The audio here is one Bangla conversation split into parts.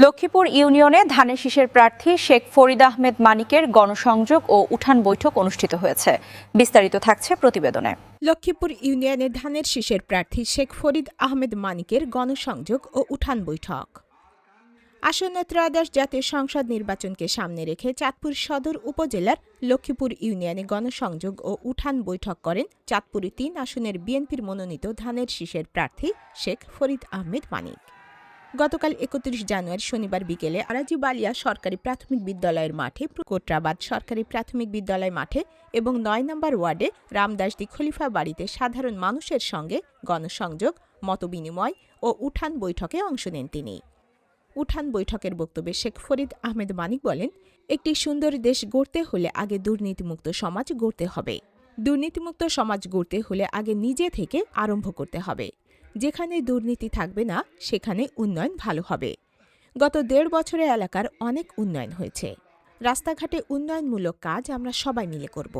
লক্ষ্মীপুর ইউনিয়নে ধানের শীষের প্রার্থী শেখ ফরিদ আহমেদ মানিকের গণসংযোগ ও উঠান বৈঠক অনুষ্ঠিত হয়েছে। বিস্তারিত থাকছে প্রতিবেদনে। লক্ষ্মীপুর ইউনিয়নে ধানের শীষের প্রার্থী শেখ ফরিদ আহমেদ মানিকের গণসংযোগ ও উঠান বৈঠক। আসন্ন ত্রয়োদশ জাতীয় সংসদ নির্বাচনকে সামনে রেখে চাঁদপুর সদর উপজেলার লক্ষ্মীপুর ইউনিয়নে গণসংযোগ ও উঠান বৈঠক করেন চাঁদপুর ৩ আসনের বিএনপির মনোনীত ধানের শীষের প্রার্থী শেখ ফরিদ আহমেদ মানিক। গতকাল ৩১ জানুয়ারি শনিবার বিকেলে আরাজি বালিয়া সরকারি প্রাথমিক বিদ্যালয়ের মাঠে, কোটরাবাদ সরকারি প্রাথমিক বিদ্যালয় মাঠে এবং ৯ নম্বর ওয়ার্ডে রামদাসদি খলিফা বাড়িতে সাধারণ মানুষের সঙ্গে গণসংযোগ, মতবিনিময় ও উঠান বৈঠকে অংশ নেন তিনি। উঠান বৈঠকের বক্তব্যে শেখ ফরিদ আহমেদ মানিক বলেন, একটি সুন্দর দেশ গড়তে হলে আগে দুর্নীতিমুক্ত সমাজ গড়তে হবে। দুর্নীতিমুক্ত সমাজ গড়তে হলে আগে নিজে থেকে আরম্ভ করতে হবে। যেখানে দুর্নীতি থাকবে না সেখানে উন্নয়ন ভালো হবে। গত ১.৫ বছরে এলাকার অনেক উন্নয়ন হয়েছে। রাস্তাঘাটে উন্নয়নমূলক কাজ আমরা সবাই মিলে করব।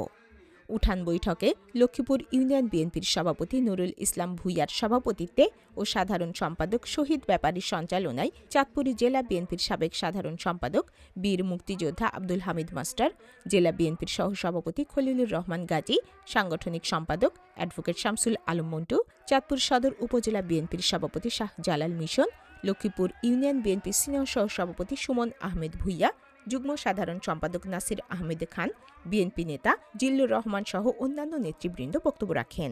উঠান বৈঠকে লক্ষ্মীপুর ইউনিয়ন বিএনপির সভাপতি নুরুল ইসলাম ভূঁইয়ার সভাপতিত্বে ও সাধারণ সম্পাদক শহীদ ব্যাপারীর সঞ্চালনায় চাঁদপুর জেলা বিএনপির সাবেক সাধারণ সম্পাদক বীর মুক্তিযোদ্ধা আব্দুল হামিদ মাস্টার, জেলা বিএনপির সহসভাপতি খলিলুর রহমান গাজী, সাংগঠনিক সম্পাদক অ্যাডভোকেট শামসুল আলম মন্টু, চাঁদপুর সদর উপজেলা বিএনপির সভাপতি শাহ জালাল মিশন, লক্ষ্মীপুর ইউনিয়ন বিএনপির সিনিয়র সহসভাপতি সুমন আহমেদ ভূঁইয়া, যুগ্ম সাধারণ সম্পাদক নাসির আহমেদ খান, বিএনপি নেতা জিল্লুর রহমান সহ অন্যান্য নেতৃবৃন্দ বক্তব্য রাখেন।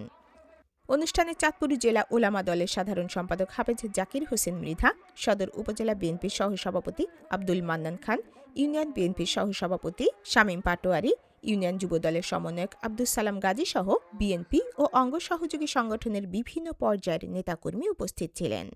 অনুষ্ঠানে চাঁদপুর জেলা ওলামা দলের সাধারণ সম্পাদক হাফেজ জাকির হোসেন মৃধা, সদর উপজেলা বিএনপির সহসভাপতি আব্দুল মান্নান খান, ইউনিয়ন বিএনপির সহসভাপতি শামীম পাটোয়ারি, ইউনিয়ন যুবদলের সমন্বয়ক আব্দুল সালাম গাজী সহ বিএনপি ও অঙ্গ সহযোগী সংগঠনের বিভিন্ন পর্যায়ের নেতাকর্মী উপস্থিত ছিলেন।